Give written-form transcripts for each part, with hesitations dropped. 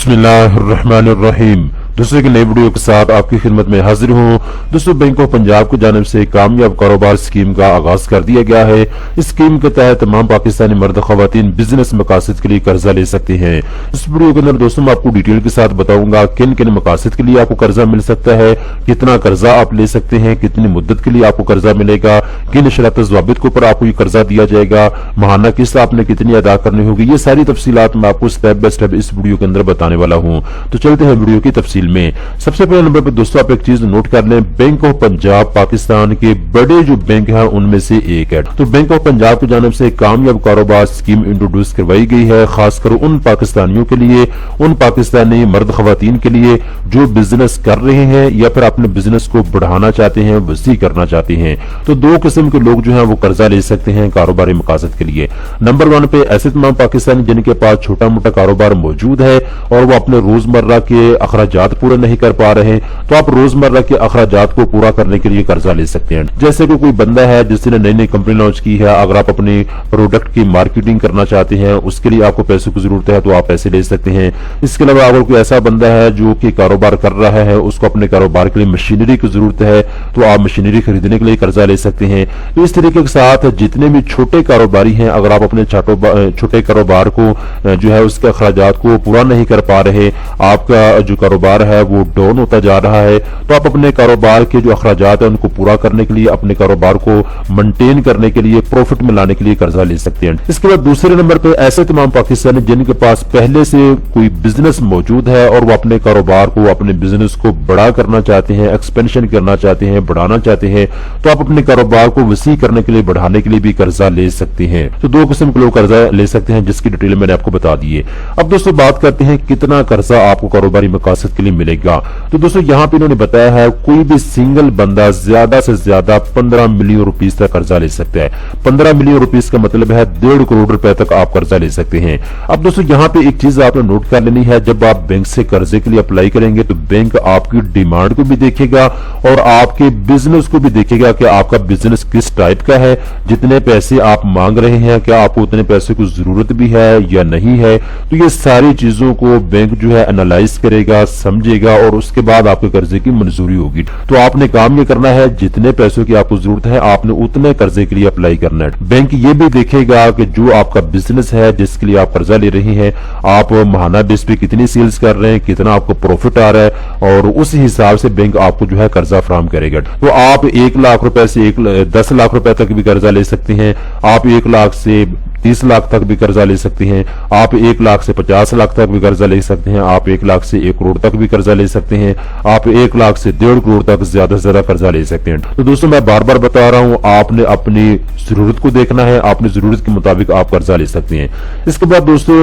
बिस्मिल्लाहिर्रहमानिर्रहीम। दोस्तों एक नई वीडियो के साथ आपकी खिदमत में हाजिर हूँ। दोस्तों बैंक ऑफ पंजाब की जानिब से कामयाब कारोबार स्कीम का आगाज कर दिया गया है। इस स्कीम के तहत तमाम पाकिस्तानी मर्द खवातीन बिजनेस मकासद के लिए कर्जा ले सकते हैं। इस वीडियो के अंदर दोस्तों मैं आपको डिटेल के साथ बताऊंगा किन किन मकासद के लिए आपको कर्जा मिल सकता है, कितना कर्जा आप ले सकते हैं, कितनी मुद्दत के लिए आपको कर्जा मिलेगा, किन शर्त ज़वाबित के ऊपर आपको ये कर्जा दिया जाएगा, माहाना किस्त आपने कितनी अदा करनी होगी। ये सारी तफसीलात मैं आपको स्टेप बाय स्टेप इस वीडियो के अंदर बताने वाला हूँ। तो चलते हैं वीडियो की तफसील में। सबसे पहले नंबर पर दोस्तों आप एक चीज नोट कर लें, बैंक ऑफ पंजाब पाकिस्तान के बड़े जो बैंक हैं उनमें से एक है। तो बैंक ऑफ पंजाब की जानिब से कामयाब कारोबार स्कीम इंट्रोड्यूस करवाई गई है, खासकर उन पाकिस्तानियों के लिए, उन पाकिस्तानी मर्द खवातीन के लिए जो बिजनेस कर रहे हैं या फिर अपने बिजनेस को बढ़ाना चाहते हैं, वसी करना चाहते हैं। तो दो किस्म के लोग जो है वो कर्जा ले सकते हैं कारोबारी मकासद के लिए। नंबर 1 पे ऐसे तमाम पाकिस्तानी जिनके पास छोटा मोटा कारोबार मौजूद है और वो अपने रोजमर्रा के अखराजात पूरे नहीं कर पा रहे, तो आप रोजमर्रा के अखराजात को पूरा करने के लिए कर्जा ले सकते हैं। जैसे कि कोई बंदा है जिसने नई नई कंपनी लॉन्च की है, अगर आप अपनी प्रोडक्ट की मार्केटिंग करना चाहते हैं, उसके लिए आपको पैसों की जरूरत है तो आप पैसे ले सकते हैं। इसके अलावा अगर कोई ऐसा बंदा है जो कि कारोबार कर रहा है, उसको अपने कारोबार के लिए मशीनरी की जरूरत है, तो आप मशीनरी खरीदने के लिए कर्जा ले सकते हैं। तो इस तरीके के साथ जितने भी छोटे कारोबारी हैं, अगर आप अपने छोटे कारोबार को जो है उसके अखराजात को पूरा नहीं कर पा रहे, आपका जो कारोबार है वो डाउन होता जा रहा है, तो आप अपने कारोबार के जो अखराजात है उनको पूरा करने के लिए, अपने कारोबार को मेंटेन करने के लिए, प्रॉफिट में लाने के लिए कर्जा ले सकते हैं। इसके बाद दूसरे नंबर पे ऐसे तमाम पाकिस्तानी जिनके पास पहले से कोई बिजनेस मौजूद है और वो अपने कारोबार को, अपने बिजनेस को बड़ा करना चाहते हैं, एक्सपेंशन करना चाहते हैं, बढ़ाना चाहते हैं, तो आप अपने कारोबार को वसी करने के लिए, बढ़ाने के लिए भी कर्जा ले सकते हैं। तो दो किस्म के लोग कर्जा ले सकते हैं जिसकी डिटेल मैंने आपको बता दी है। अब दोस्तों बात करते हैं कितना कर्जा आपको कारोबारी मकासद के लिए मिलेगा। तो दोस्तों यहाँ पे इन्होंने बताया है कोई भी सिंगल बंदा ज्यादा से ज्यादा 15 मिलियन रुपीस तक कर्जा ले सकता है। 15 मिलियन रुपीस का मतलब है 1.5 करोड़ रुपए तक आप कर्जा ले सकते हैं। अब दोस्तों यहाँ पे एक चीज आपने नोट कर लेनी है, जब आप बैंक से कर्जे के लिए अप्लाई करेंगे तो बैंक आपकी डिमांड को भी देखेगा और आपके बिजनेस को भी देखेगा कि आपका बिजनेस किस टाइप का है, जितने पैसे आप मांग रहे हैं क्या आपको उतने पैसे की जरूरत भी है या नहीं है। तो ये सारी चीजों को बैंक जो है एनालाइज करेगा, समझेगा और उसके बाद आपके कर्जे की मंजूरी होगी। तो आपने काम ये करना है, जितने पैसों की आपको जरूरत है आपने उतने कर्जे के लिए अप्लाई करना है। बैंक ये भी देखेगा कि जो आपका बिजनेस है जिसके लिए आप कर्जा ले रहे हैं, आप माहाना बेस पे कितनी सेल्स कर रहे हैं, कितना आपको प्रॉफिट आ रहा है, और उस हिसाब से बैंक आपको जो है कर्जा फराहम करेगा। तो आप 1 लाख रुपए से 10 लाख रुपए तक भी कर्जा ले सकते हैं, आप 1 लाख से 30 लाख तक भी कर्जा ले सकते हैं, आप 1 लाख से 50 लाख तक भी कर्जा ले सकते हैं, आप 1 लाख से 1 करोड़ तक भी कर्जा ले सकते हैं, आप 1 लाख से 1.5 करोड़ तक ज्यादा से ज्यादा कर्जा ले सकते हैं। तो दोस्तों मैं बार बार बता रहा हूं, आपने अपनी जरूरत को देखना है, अपनी जरूरत के मुताबिक आप कर्जा ले सकते हैं। इसके बाद दोस्तों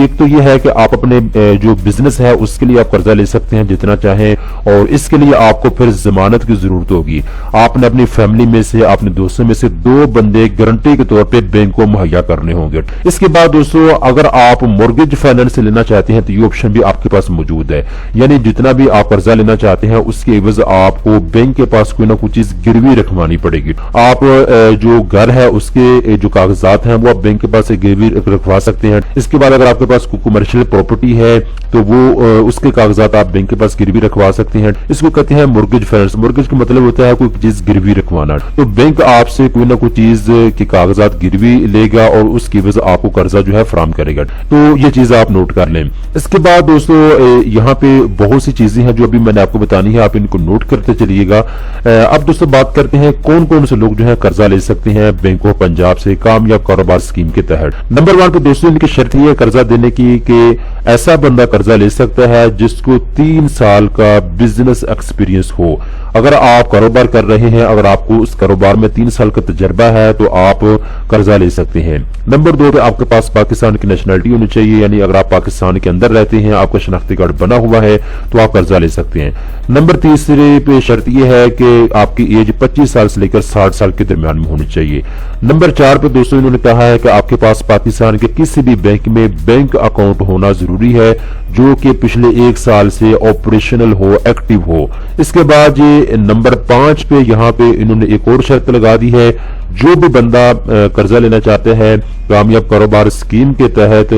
एक तो यह है कि आप अपने जो बिजनेस है उसके लिए आप कर्जा ले सकते हैं जितना चाहें, और इसके लिए आपको फिर जमानत की जरूरत होगी। आपने अपनी फैमिली में से, अपने दोस्तों में से 2 बंदे गारंटी के तौर पर बैंक को मुहैया करने होंगे। इसके बाद दोस्तों अगर आप मॉर्गेज फाइनेंस लेना चाहते हैं तो ये ऑप्शन भी आपके पास मौजूद है, यानी जितना भी आप कर्जा लेना चाहते हैं उसके एवज आपको बैंक के पास कोई ना कोई चीज गिरवी रखवानी पड़ेगी। आप जो घर है उसके जो कागजात हैं वो आप बैंक के पास गिरवी रखवा सकते हैं। इसके बाद अगर आपके पास कमर्शियल प्रॉपर्टी है तो वो उसके कागजात आप बैंक के पास गिरवी रखवा सकते हैं। इसको कहते हैं मॉर्गेज फाइनेंस। मॉर्गेज का मतलब होता है कोई चीज गिरवी रखवाना। तो बैंक आपसे कोई ना कोई चीज के कागजात गिरवी लेगा और उसकी वजह आपको कर्जा जो है फराहम करेगा। तो ये चीज आप नोट कर लें। इसके बाद दोस्तों यहाँ पे बहुत सी चीजें हैं जो अभी मैंने आपको बतानी है, आप इनको नोट करते चलिएगा। अब दोस्तों बात करते हैं कौन कौन से लोग जो है कर्जा ले सकते हैं बैंक ऑफ पंजाब से कामयाब कारोबार स्कीम के तहत। नंबर 1 पे दोस्तों इनकी शर्त यह है कर्जा देने की कि ऐसा बंदा कर्जा ले सकता है जिसको 3 साल का बिजनेस एक्सपीरियंस हो। अगर आप कारोबार कर रहे हैं, अगर आपको उस कारोबार में 3 साल का तजर्बा है तो आप कर्जा ले सकते हैं। नंबर 2 पे आपके पास पाकिस्तान की नेशनलिटी होनी चाहिए, यानी अगर आप पाकिस्तान के अंदर रहते हैं, आपका शनाख्ती कार्ड बना हुआ है तो आप कर्जा ले सकते हैं। नंबर 3 पे शर्त यह है कि आपकी एज 25 साल से लेकर 60 साल के दरमियान में होनी चाहिए। नंबर 4 पे दोस्तों इन्होंने कहा है कि आपके पास पाकिस्तान के किसी भी बैंक में बैंक अकाउंट होना जरूरी है जो कि पिछले 1 साल से ऑपरेशनल हो, एक्टिव हो। इसके बाद ये नंबर 5 पे यहाँ पे इन्होंने एक और शर्त लगा दी है, जो भी बंदा कर्जा लेना चाहते हैं कामयाब कारोबार स्कीम के तहत,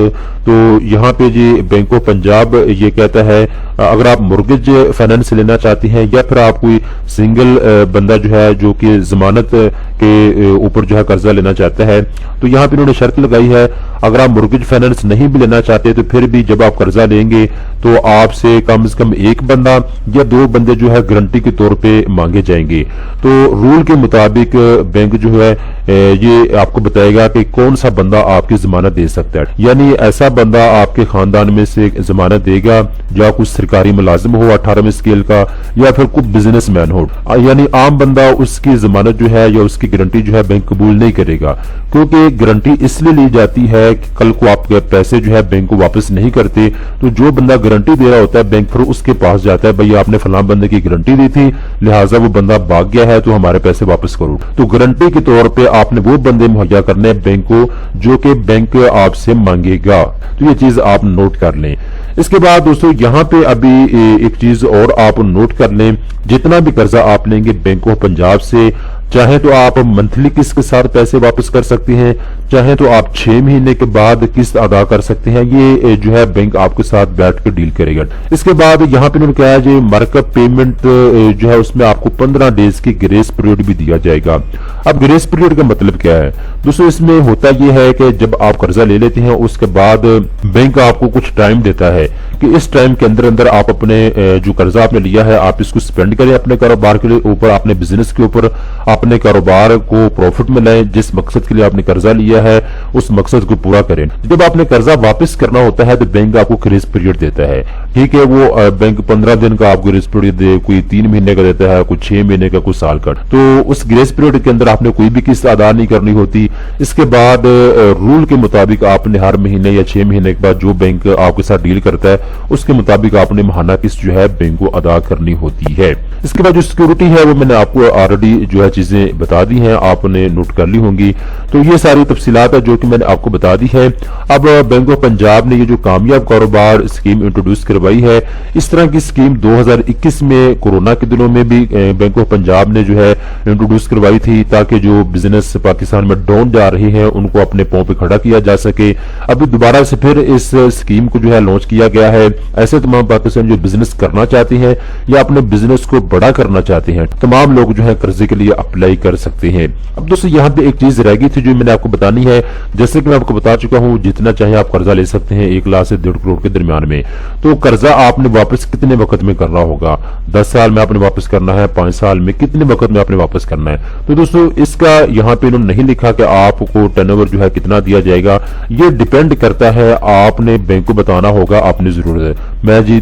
तो यहाँ पे जी बैंक ऑफ पंजाब ये कहता है अगर आप मुर्गिज फाइनेंस लेना चाहती हैं या फिर आप कोई सिंगल बंदा जो है जो कि जमानत के ऊपर जो है कर्जा लेना चाहता है, तो यहाँ पे उन्होंने शर्त लगाई है अगर आप मुर्गिज फाइनेंस नहीं भी लेना चाहते तो फिर भी जब आप कर्जा लेंगे तो आपसे कम से कम एक बंदा या दो बंदे जो है गारंटी के तौर पे मांगे जाएंगे। तो रूल के मुताबिक बैंक जो है ये आपको बताएगा कि कौन सा बंदा आपकी जमानत दे सकता है, यानी ऐसा बंदा आपके खानदान में से जमानत देगा या कुछ सरकारी मुलाजिम हो 18वें स्केल का या फिर कोई बिजनेसमैन हो, यानी आम बंदा उसकी जमानत जो है या उसकी गारंटी जो है बैंक कबूल नहीं करेगा, क्योंकि गारंटी इसलिए ली जाती है कि कल को आपके पैसे जो है बैंक को वापस नहीं करते तो जो बंदा गारंटी दे रहा होता है बैंक फिर उसके पास जाता है, भाई आपने फलां बंदे की गारंटी दी थी लिहाजा वो बंदा भाग गया है तो हमारे पैसे वापस करो। तो गारंटी के तौर पे आपने वो बंदे मुहैया करने हैं बैंक को जो कि बैंक आपसे मांगेगा, तो ये चीज आप नोट कर लें। इसके बाद दोस्तों यहाँ पे अभी एक चीज और आप नोट कर लें, जितना भी कर्जा आप लेंगे बैंक ऑफ पंजाब से, चाहे तो आप मंथली किस्त के साथ पैसे वापस कर सकते हैं, चाहे तो आप 6 महीने के बाद किस्त अदा कर सकते हैं, ये जो है बैंक आपके साथ बैठ कर डील करेगा। इसके बाद यहाँ पे उन्होंने कहा है जो मार्कअप पेमेंट जो है उसमें आपको 15 डेज की ग्रेस पीरियड भी दिया जाएगा। अब ग्रेस पीरियड का मतलब क्या है दोस्तों, इसमें होता यह है कि जब आप कर्जा ले लेते हैं उसके बाद बैंक आपको कुछ टाइम देता है कि इस टाइम के अंदर अंदर आप अपने जो कर्जा आपने लिया है आप इसको स्पेंड करें अपने कारोबार के ऊपर, अपने बिजनेस के ऊपर, अपने कारोबार को प्रॉफिट में लाएं, जिस मकसद के लिए आपने कर्जा लिया है उस मकसद को पूरा करें। जब आपने कर्जा वापस करना होता है तो बैंक आपको ग्रेस पीरियड देता है, ठीक है, वो बैंक 15 दिन का आपको ग्रेस पीरियड दे, कोई 3 महीने का देता है, कोई 6 महीने का, कोई साल का। तो उस ग्रेस पीरियड के अंदर आपने कोई भी किस्त अदा नहीं करनी होती। इसके बाद रूल के मुताबिक आपने हर महीने या 6 महीने के बाद जो बैंक आपके साथ डील करता है उसके मुताबिक आपने माहाना किस्त जो है बैंक को अदा करनी होती है। इसके बाद जो सिक्योरिटी है वो मैंने आपको ऑलरेडी जो है चीजें बता दी हैं, आपने नोट कर ली होंगी। तो ये सारी तफसीलात है जो कि मैंने आपको बता दी है। अब बैंक ऑफ पंजाब ने ये जो कामयाब कारोबार स्कीम इंट्रोड्यूस करवाई है, इस तरह की स्कीम 2021 में कोरोना के दिनों में भी बैंक ऑफ पंजाब ने जो है इंट्रोड्यूस करवाई थी ताकि जो बिजनेस पाकिस्तान में डाउन जा रहे हैं उनको अपने पांव पे खड़ा किया जा सके। अभी दोबारा से फिर इस स्कीम को जो है लॉन्च किया गया है। ऐसे तमाम पाकिस्तान जो बिजनेस करना चाहते हैं या अपने बिजनेस को बड़ा करना चाहते हैं तमाम लोग जो है कर्जे के लिए अप्लाई कर सकते हैं। अब दोस्तों यहाँ पे एक चीज रह गई थी जो मैंने आपको बतानी है, जैसे कि मैं आपको बता चुका हूँ जितना चाहे आप कर्जा ले सकते हैं 1 लाख से 1.5 करोड़ के दरमियान में। तो कर्जा आपने वापस कितने वक्त में करना होगा, 10 साल में आपने वापस करना है, 5 साल में, कितने वक्त में आपने वापस करना है। तो दोस्तों इसका यहाँ पे इन्होंने नहीं लिखा कि आपको टर्नओवर जो है कितना दिया जाएगा, ये डिपेंड करता है, आपने बैंक को बताना होगा अपनी जरूरत है। मैं जी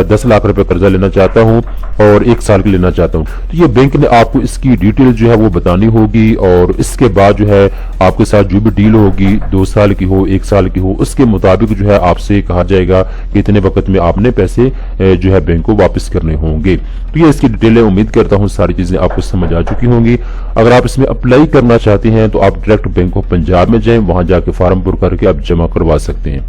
10 लाख रुपए कर्जा लेना चाहता हूँ और 1 साल के लेना चाहता हूँ, तो ये बैंक ने आपको इसकी डिटेल जो है वो बतानी होगी और इसके बाद जो है आपके साथ जो भी डील होगी 2 साल की हो 1 साल की हो उसके मुताबिक जो है आपसे कहा जाएगा कि इतने वक्त में आपने पैसे जो है बैंक को वापस करने होंगे। तो ये इसकी डिटेल है, उम्मीद करता हूँ सारी चीजें आपको समझ आ चुकी होंगी। अगर आप इसमें अप्लाई करना चाहते हैं तो आप डायरेक्ट बैंक ऑफ पंजाब में जाएं, वहां जाके फॉर्म पुर करके आप जमा करवा सकते हैं।